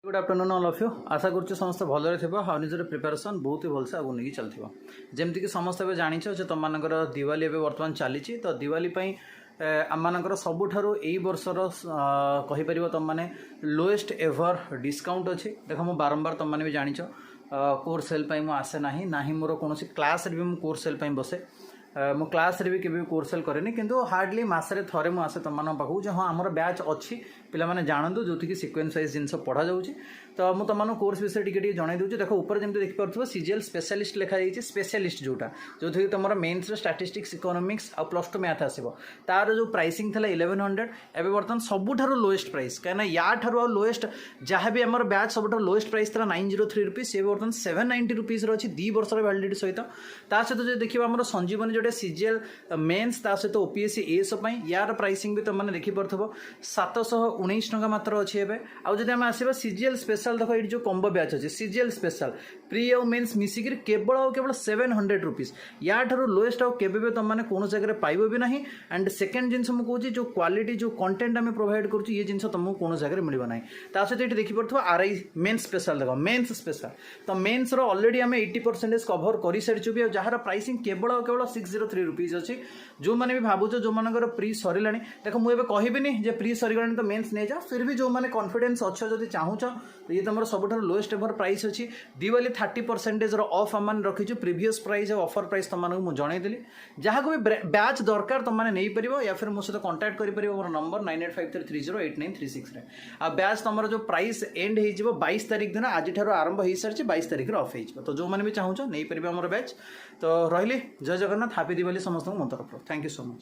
Good afternoon all of you आशा करुँ समस्त भलरे थी निजर प्रिपेरेसन बहुत ही भलसे आगे नहीं चलती जमीक समस्त जाच तुम मानकर दिवाली एवं बर्तमान चली तो दिवाली आम मानकर सबुठारु यही वर्षर कहीपर तुम मैंने लोएस्ट एवर डिस्काउंट अच्छी देख मु बारंबार तुम मैंने भी जाच कोर्स सेल मुझे आसे ना मोर कौन क्लास भी मुझे कोर्स सेल बसे मो क्लास रे भी केबे कोर्स सेल करेनी किंतु हार्डली मासरे थरे मु आसे तुम मान पाखु जे हाँ आमर बैच अच्छी पिला माने जानतु जो कि सिक्वेन्स वाइज जिनस पढ़ा जाउची तो मु तुम कोर्स विषय टिके जणाई दूची देखो ऊपर जमी देखि पारथबो सीजीएल स्पेशलिस्ट लिखा जाइए स्पेशलिस्ट जोटा जो थी तुम मेन्स स्टैटिस्टिक्स इकोनॉमिक्स आ +2 मैथ आसीबो तार जो प्राइसिंग थला 1100 एबे बर्तमान सबुठारु लोएस्ट प्राइस कहना या ठारु आ लोएस्ट जहाँ भी आमर बैच सबुठारु लोएस्ट प्राइस थला 903 रुपीस ये बर्तमान 790 रुपीस रो अछि 2 वर्ष रो वैलिडिटी सहित ता सहित जो देखिबा आमर संजीवनी जोटे सीजीएल मेन्स ता सहित ओपीएससी एस पई यार प्राइसिंग भी तुम मैंने देखि पारथबो 719 टका मात्र अच्छी है आउ जदि आम आसीबा सीजीएल स्पेशल देखो ये जो कॉम्बो बैच अच्छे सीजीएल स्पेशल प्री और मेन्स मिसिक केवल और केवल 700 रुपीस या ठारू लोएस्ट आउ केबे तुम मैंने कौन जगह पाइबो भी नहीं एंड सेकेंड जिनस मु कहूँ जो क्वालिटी जो कंटेंट आम प्रोवाइड करूँ ये जिनस तुमको कौन जगह मिल ना ता सहित ये देखि पारथबो आरआई मेन्स स्पेशल देखो मेन्स स्पेशल तो मेन्स रो ऑलरेडी आम 80% कभर कर सारी भी जार प्राइसिंग केवल और केवल 603 रुपीस अच्छी जो मैंने भी भावुच जो मानकर प्री सर देख मुझे कहबी जे प्री सरीगलानी तो मेन्स नहीं जा फिर भी जो मैंने कॉन्फिडेंस अच्छे जब चाहूच तो ये तुम सब लोएस्ट एवर प्राइस अच्छी दिवाली 30% ऑफ आम रखीचु प्रीवियस प्राइस और ऑफर प्राइस तुमको जनईली जहाँ को भी बैच दरकार तुमने नहीं पार या फिर मो सहित कंटाक्ट कर मोर नंबर 9853308936 आ बैच तुम जो प्राइस एंड हो 22 तारीख दिन आज आरंभ हो सारी 22 तारीख ऑफ हो तो जो मैंने भी चाहूच नहीं पारे आम बैच तो रही जय जगन्नाथ हैप्पी दिवाली समस्त मो तरफ थैंक यू सो मच।